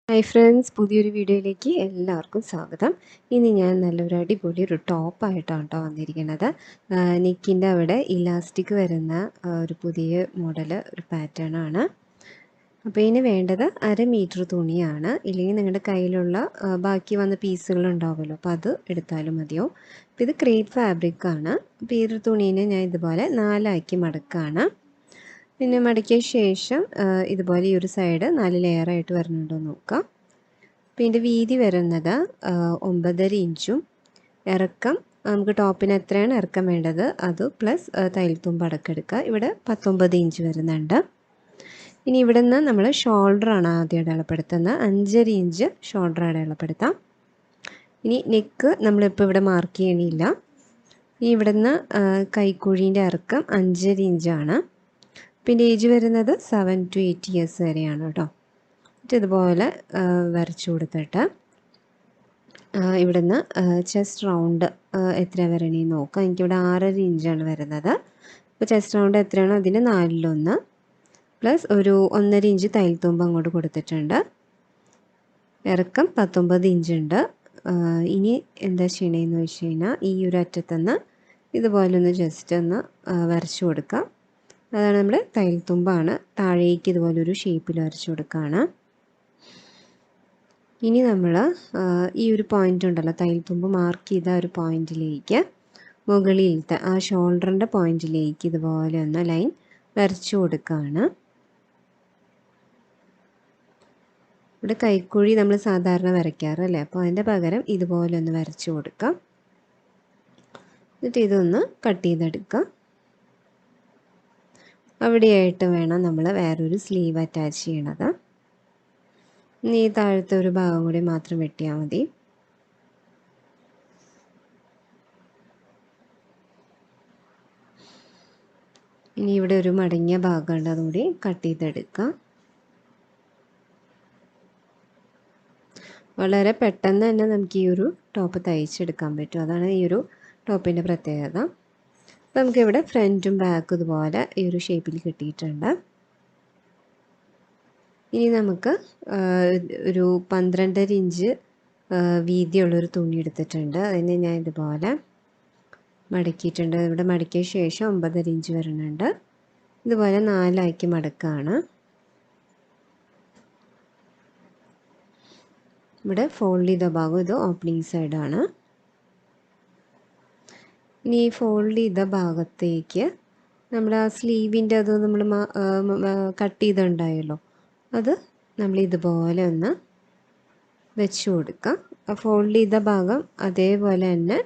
Hi friends, പുതിയൊരു വീഡിയോയിലേക്ക് എല്ലാവർക്കും സ്വാഗതം. ഇനി ഞാൻ നല്ലൊരു അടിപൊളി ഒരു ടോപ്പായിട്ടാണ് കേട്ടോ വന്നിരിക്കുന്നത്. നെക്കിൻ്റെ അവിടെ ഇലാസ്റ്റിക് വരുന്ന ഒരു പുതിയ മോഡൽ ഒരു പാറ്റേൺ ആണ്. അപ്പോൾ ഇതിന് വേണ്ടത് 1/2 മീറ്റർ തുണിയാണ്. ഇല്ലെങ്കിൽ നിങ്ങളുടെ കയ്യിലുള്ള ബാക്കി വന്ന പീസുകൾ ഉണ്ടാവുമല്ലോ, അപ്പോൾ അത് എടുത്താലും മതിയോ. അപ്പോൾ ഇത് ക്രേപ്പ് ഫാബ്രിക് ആണ്. അപ്പോൾ ഈ ഒരു തുണീനെ ഞാൻ ഇതുപോലെ 4ആക്കി മടക്കുകയാണ്. പിന്നെ മടക്കിയ ശേഷം ഇതുപോലെ ഈ ഒരു സൈഡ് 4 ലെയറായിട്ട് വരുന്നുണ്ടോ നോക്കാം. അപ്പോൾ ഇതിൻ്റെ വീതി വരുന്നത് 9.5 ഇഞ്ചും ഇറക്കം നമുക്ക് ടോപ്പിന് എത്രയാണ് ഇറക്കം വേണ്ടത് അത് പ്ലസ് തയ്യൽത്തുമ്പ് അടക്കെടുക്കുക. ഇവിടെ 19 ഇഞ്ച് വരുന്നുണ്ട്. ഇനി ഇവിടെ നിന്ന് നമ്മൾ ഷോൾഡറാണ് ആദ്യം അടയാളപ്പെടുത്തുന്നത്. 5.5 ഇഞ്ച് ഷോൾഡർ അടയാളപ്പെടുത്താം. ഇനി നെക്ക് നമ്മളിപ്പോൾ ഇവിടെ മാർക്ക് ചെയ്യണില്ല. ഇനി ഇവിടെ നിന്ന് കൈക്കുഴീൻ്റെ ഇറക്കം 5.5 ഇഞ്ചാണ്. പിന്നെ ഏജ് വരുന്നത് 7 to 8 ഇയേഴ്സ് വരെയാണ് കേട്ടോ. എന്നിട്ട് ഇതുപോലെ വരച്ചു കൊടുത്തിട്ട് ഇവിടുന്ന് ചെസ്റ്റ് റൗണ്ട് എത്ര വരണമെന്ന് നോക്കാം. എനിക്കിവിടെ 6.5 ഇഞ്ചാണ് വരുന്നത്. അപ്പോൾ ചെസ്റ്റ് റൗണ്ട് എത്രയാണോ അതിന് 4/1 പ്ലസ് ഒരു 1.5 ഇഞ്ച് തയ്യൽത്തുമ്പ് അങ്ങോട്ട് കൊടുത്തിട്ടുണ്ട്. ഇറക്കം 19 ഇഞ്ചുണ്ട്. ഇനി എന്താ ചെയ്യണമെന്ന് വെച്ച് കഴിഞ്ഞാൽ ഈ ഒരു അറ്റത്തുനിന്ന് ഇതുപോലെ ഒന്ന് ജസ്റ്റ് ഒന്ന് വരച്ചു കൊടുക്കാം. അതാണ് നമ്മുടെ തയ്യൽത്തുമ്പാണ്. താഴേക്ക് ഇതുപോലൊരു ഷേപ്പിൽ വരച്ചു കൊടുക്കുകയാണ്. ഇനി നമ്മൾ ഈ ഒരു പോയിൻ്റ് ഉണ്ടല്ലോ, തയ്യൽത്തുമ്പ് മാർക്ക് ചെയ്ത ഒരു പോയിൻറ്റിലേക്ക് മുകളിലത്തെ ആ ഷോൾഡറിൻ്റെ പോയിൻറ്റിലേക്ക് ഇതുപോലെ ഒന്ന് ലൈൻ വരച്ചു കൊടുക്കുകയാണ്. ഇവിടെ കൈക്കുഴി നമ്മൾ സാധാരണ വരയ്ക്കാറല്ലേ, അപ്പോൾ അതിൻ്റെ പകരം ഇതുപോലെ ഒന്ന് വരച്ചു കൊടുക്കാം. എന്നിട്ട് ഇതൊന്ന് കട്ട് ചെയ്തെടുക്കാം. അവിടെയായിട്ട് വേണം നമ്മൾ വേറൊരു സ്ലീവ് അറ്റാച്ച് ചെയ്യണത്. ഇനി ഈ താഴത്തെ ഒരു ഭാഗം കൂടി മാത്രം വെട്ടിയാൽ മതി. ഇനി ഇവിടെ ഒരു മടങ്ങിയ ഭാഗമുണ്ട്, അതുകൂടി കട്ട് ചെയ്തെടുക്കാം. വളരെ പെട്ടെന്ന് തന്നെ നമുക്ക് ഈ ഒരു ടോപ്പ് തയ്ച്ചെടുക്കാൻ പറ്റും. അതാണ് ഈ ഒരു ടോപ്പിൻ്റെ പ്രത്യേകത. അപ്പോൾ നമുക്കിവിടെ ഫ്രണ്ടും ബാക്കും ഇതുപോലെ ഈ ഒരു ഷേപ്പിൽ കിട്ടിയിട്ടുണ്ട്. ഇനി നമുക്ക് ഒരു 12.5 ഇഞ്ച് വീതിയുള്ളൊരു തുണി എടുത്തിട്ടുണ്ട്. അതിനെ ഞാൻ ഇതുപോലെ മടക്കിയിട്ടുണ്ട്. ഇവിടെ മടക്കിയ ശേഷം 9.5 ഇഞ്ച് വരുന്നുണ്ട്. ഇതുപോലെ 4ആക്കി മടക്കുകയാണ്. ഇവിടെ ഫോൾഡ് ചെയ്ത ഭാഗം ഇത് ഓപ്പണിംഗ് സൈഡാണ്. ഇനി ഈ ഫോൾഡ് ചെയ്ത ഭാഗത്തേക്ക് നമ്മൾ ആ സ്ലീവിൻ്റെ അത് നമ്മൾ കട്ട് ചെയ്തുണ്ടായല്ലോ, അത് നമ്മൾ ഇതുപോലെ ഒന്ന് വെച്ച് കൊടുക്കാം. ആ ഫോൾഡ് ചെയ്ത ഭാഗം അതേപോലെ തന്നെ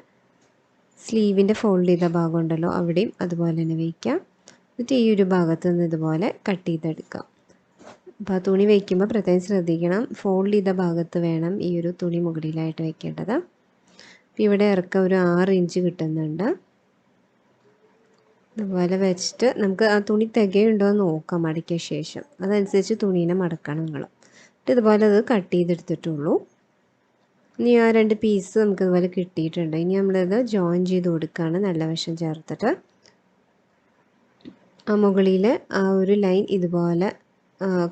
സ്ലീവിൻ്റെ ഫോൾഡ് ചെയ്ത ഭാഗം ഉണ്ടല്ലോ അവിടെയും അതുപോലെ തന്നെ വയ്ക്കാം. എന്നിട്ട് ഈ ഒരു ഭാഗത്ത് നിന്ന് ഇതുപോലെ കട്ട് ചെയ്തെടുക്കാം. അപ്പോൾ ആ തുണി വയ്ക്കുമ്പോൾ പ്രത്യേകം ശ്രദ്ധിക്കണം, ഫോൾഡ് ചെയ്ത ഭാഗത്ത് വേണം ഈ ഒരു തുണി മുകളിലായിട്ട് വയ്ക്കേണ്ടത്. അപ്പോൾ ഇവിടെ ഇറക്കം ഒരു 6 ഇഞ്ച് കിട്ടുന്നുണ്ട്. അതുപോലെ വെച്ചിട്ട് നമുക്ക് ആ തുണി തികയുണ്ടോ എന്ന് നോക്കാം മടക്കിയ ശേഷം. അതനുസരിച്ച് തുണീനെ മടക്കണം നിങ്ങൾ. എന്നിട്ട് ഇതുപോലെ അത് കട്ട് ചെയ്തെടുത്തിട്ടുള്ളൂ. ഇനി ആ 2 പീസ് നമുക്ക് ഇതുപോലെ കിട്ടിയിട്ടുണ്ട്. ഇനി നമ്മളിത് ജോയിൻ ചെയ്ത് കൊടുക്കുകയാണ് നല്ല വശം ചേർത്തിട്ട്. ആ മുകളിൽ ആ ഒരു ലൈൻ ഇതുപോലെ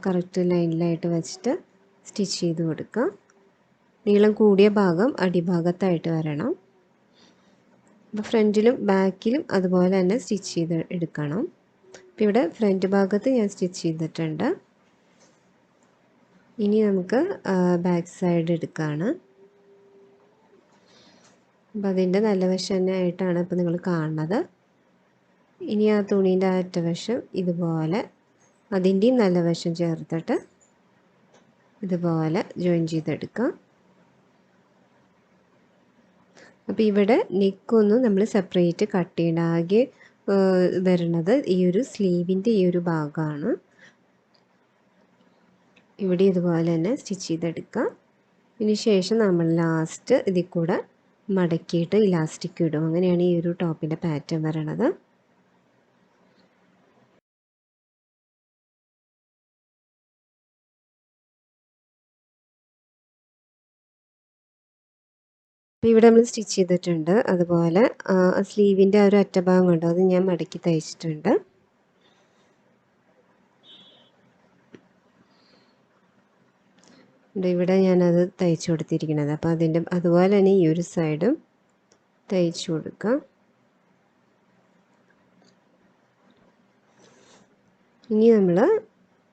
കറക്റ്റ് ലൈനിലായിട്ട് വെച്ചിട്ട് സ്റ്റിച്ച് ചെയ്ത് കൊടുക്കുക. നീളം കൂടിയ ഭാഗം അടിഭാഗത്തായിട്ട് വരണം. അപ്പോൾ ഫ്രണ്ടിലും ബാക്കിലും അതുപോലെ തന്നെ സ്റ്റിച്ച് ചെയ്ത് എടുക്കണം. അപ്പോൾ ഇവിടെ ഫ്രണ്ട് ഭാഗത്ത് ഞാൻ സ്റ്റിച്ച് ചെയ്തിട്ടുണ്ട്. ഇനി നമുക്ക് ബാക്ക് സൈഡ് എടുക്കുകയാണ്. അപ്പോൾ അതിൻ്റെ നല്ല വശം തന്നെ ആയിട്ടാണ് ഇപ്പോൾ നിങ്ങൾ കാണുന്നത്. ഇനി ആ തുണീൻ്റെ അറ്റവശം ഇതുപോലെ അതിൻ്റെയും നല്ല വശം ചേർത്തിട്ട് ഇതുപോലെ ജോയിൻ ചെയ്തെടുക്കാം. അപ്പോൾ ഇവിടെ നെക്കൊന്നും നമ്മൾ സെപ്പറേറ്റ് കട്ട് ചെയ്യണം. ആകെ വരുന്നത് ഈ ഒരു സ്ലീവിൻ്റെ ഈ ഒരു ഭാഗമാണ്. ഇവിടെ ഇതുപോലെ തന്നെ സ്റ്റിച്ച് ചെയ്തെടുക്കാം. ഇതിന് ശേഷം നമ്മൾ ലാസ്റ്റ് ഇതിൽ കൂടെ മടക്കിയിട്ട് ഇലാസ്റ്റിക് ഇടും. അങ്ങനെയാണ് ഈ ഒരു ടോപ്പിൻ്റെ പാറ്റേൺ വരണത്. അപ്പോൾ ഇവിടെ നമ്മൾ സ്റ്റിച്ച് ചെയ്തിട്ടുണ്ട്. അതുപോലെ സ്ലീവിൻ്റെ ആ ഒരു അറ്റഭാഗം കണ്ടോ, അത് ഞാൻ മടക്കി തയ്ച്ചിട്ടുണ്ട്. ഇവിടെ ഞാനത് തയ്ച്ചു കൊടുത്തിരിക്കുന്നത്. അപ്പോൾ അതുപോലെ തന്നെ ഈ ഒരു സൈഡും തയ്ച്ചു കൊടുക്കാം. ഇനി നമ്മൾ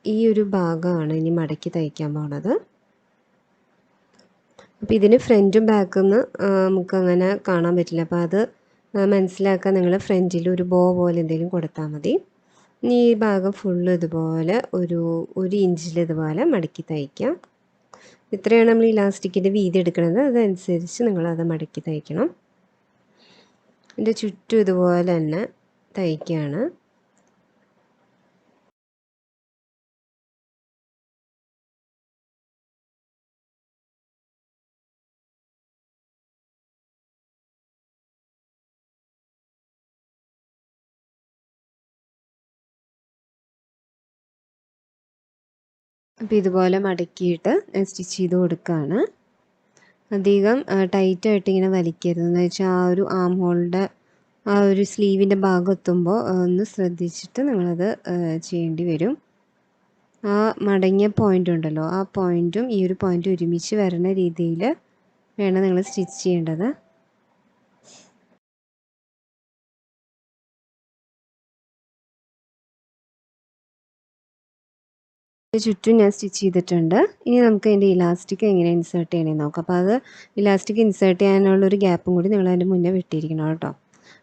ഈ ഒരു ഭാഗമാണ് ഇനി മടക്കി തയ്ക്കാൻ പോണത്. അപ്പോൾ ഇതിന് ഫ്രണ്ടും ബാക്കൊന്ന് നമുക്കങ്ങനെ കാണാൻ പറ്റില്ല. അപ്പോൾ അത് മനസ്സിലാക്കാൻ നിങ്ങൾ ഫ്രണ്ടിൽ ഒരു ബോ പോലെ എന്തെങ്കിലും കൊടുത്താൽ മതി. ഇനി ഈ ഭാഗം ഫുള്ള് ഇതുപോലെ ഒരു ഇഞ്ചിൽ ഇതുപോലെ മടക്കി തയ്ക്കാം. ഇത്രയാണ് നമ്മൾ ഇലാസ്റ്റിക്കിൻ്റെ വീതി എടുക്കുന്നത്. അതനുസരിച്ച് നിങ്ങളത് മടക്കി തയ്ക്കണം. ഇതിൻ്റെ ചുറ്റും ഇതുപോലെ തന്നെ തയ്ക്കുകയാണ്. അപ്പോൾ ഇതുപോലെ മടക്കിയിട്ട് സ്റ്റിച്ച് ചെയ്ത് കൊടുക്കുകയാണ്. അധികം ടൈറ്റായിട്ട് ഇങ്ങനെ വലിക്കരുത്. എന്ന് വെച്ചാൽ ആ ഒരു ആം ഹോളിൻ്റെ ആ ഒരു സ്ലീവിൻ്റെ ഭാഗം എത്തുമ്പോൾ ഒന്ന് ശ്രദ്ധിച്ചിട്ട് നിങ്ങളത് ചെയ്യേണ്ടി വരും. ആ മടങ്ങിയ പോയിൻ്റ് ഉണ്ടല്ലോ, ആ പോയിൻറ്റും ഈ ഒരു പോയിൻറ്റും ഒരുമിച്ച് വരുന്ന രീതിയിൽ വേണം നിങ്ങൾ സ്റ്റിച്ച് ചെയ്യേണ്ടത്. ചുറ്റും ഞാൻ സ്റ്റിച്ച് ചെയ്തിട്ടുണ്ട്. ഇനി നമുക്ക് അതിൻ്റെ ഇലാസ്റ്റിക് എങ്ങനെ ഇൻസേർട്ട് ചെയ്യണമെന്ന് നോക്കാം. അപ്പോൾ അത് ഇലാസ്റ്റിക് ഇൻസേർട്ട് ചെയ്യാനുള്ളൊരു ഗ്യാപ്പും കൂടി നിങ്ങൾ അതിൻ്റെ മുന്നേ വിട്ടിരിക്കണം കേട്ടോ.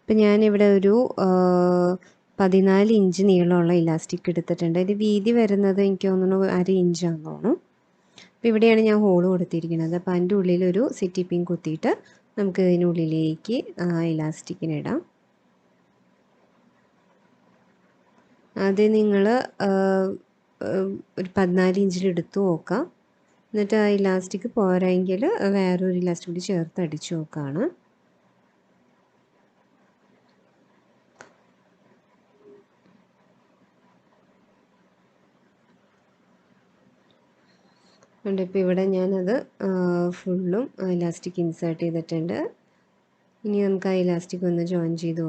അപ്പോൾ ഞാനിവിടെ ഒരു 14 ഇഞ്ച് നീളമുള്ള ഇലാസ്റ്റിക് എടുത്തിട്ടുണ്ട്. ഇത് വീതി വരുന്നത് എനിക്ക് തോന്നുന്നു 1/2 ഇഞ്ചാണെന്ന് തോന്നുന്നു. അപ്പോൾ ഇവിടെയാണ് ഞാൻ ഹോൾ കൊടുത്തിരിക്കുന്നത്. അപ്പോൾ അതിൻ്റെ ഉള്ളിലൊരു സിറ്റി പിൻ കുത്തിയിട്ട് നമുക്ക് ഇതിനുള്ളിലേക്ക് ഇലാസ്റ്റിക്കിനിടാം. അത് നിങ്ങൾ ഒരു 14 ഇഞ്ചിൽ എടുത്ത് നോക്കാം. എന്നിട്ട് ആ ഇലാസ്റ്റിക് പോരായെങ്കിൽ വേറൊരു ഇലാസ്റ്റിക് കൂടി ചേർത്ത് അടിച്ചു നോക്കുകയാണ്. അതുകൊണ്ട് ഇപ്പോൾ ഇവിടെ ഞാനത് ഫുള്ളും ഇലാസ്റ്റിക് ഇൻസേർട്ട് ചെയ്തിട്ടുണ്ട്. ഇനി നമുക്ക് ആ ഇലാസ്റ്റിക് ഒന്ന് ജോയിൻ ചെയ്ത്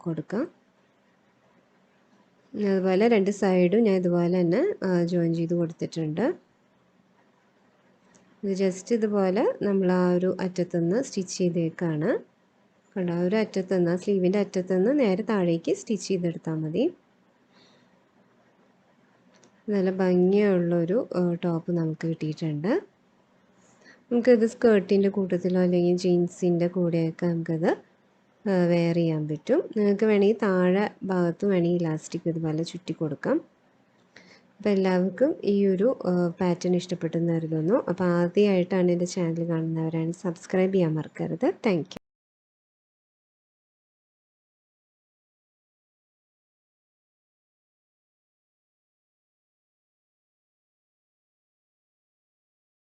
കൊടുക്കാം. അതുപോലെ 2 സൈഡും ഞാൻ ഇതുപോലെ തന്നെ ജോയിൻ ചെയ്ത് കൊടുത്തിട്ടുണ്ട്. ഇത് ജസ്റ്റ് ഇതുപോലെ നമ്മൾ ആ ഒരു അറ്റത്തുനിന്ന് സ്റ്റിച്ച് ചെയ്തേക്കാണ്. കണ്ടോ, ആ ഒരു അറ്റത്തുനിന്ന് സ്ലീവിൻ്റെ അറ്റത്തുനിന്ന് നേരെ താഴേക്ക് സ്റ്റിച്ച് ചെയ്തെടുത്താൽ മതി. നല്ല ഭംഗിയുള്ളൊരു ടോപ്പ് നമുക്ക് കിട്ടിയിട്ടുണ്ട്. നമുക്കിത് സ്കേർട്ടിൻ്റെ കൂട്ടത്തിലോ അല്ലെങ്കിൽ ജീൻസിൻ്റെ കൂടെയൊക്കെ നമുക്കത് വെയർ ചെയ്യാൻ പറ്റും. നിങ്ങൾക്ക് വേണമെങ്കിൽ താഴെ ഭാഗത്ത് വേണമെങ്കിൽ ഇലാസ്റ്റിക് ഇതുപോലെ ചുറ്റി കൊടുക്കാം. അപ്പോൾ എല്ലാവർക്കും ഈ ഒരു പാറ്റേൺ ഇഷ്ടപ്പെട്ടെന്ന് കരുതുന്നു. അപ്പോൾ ആദ്യമായിട്ടാണ് എൻ്റെ ചാനൽ കാണുന്നവരാണെങ്കിൽ സബ്സ്ക്രൈബ് ചെയ്യാൻ മറക്കരുത്. Thank you.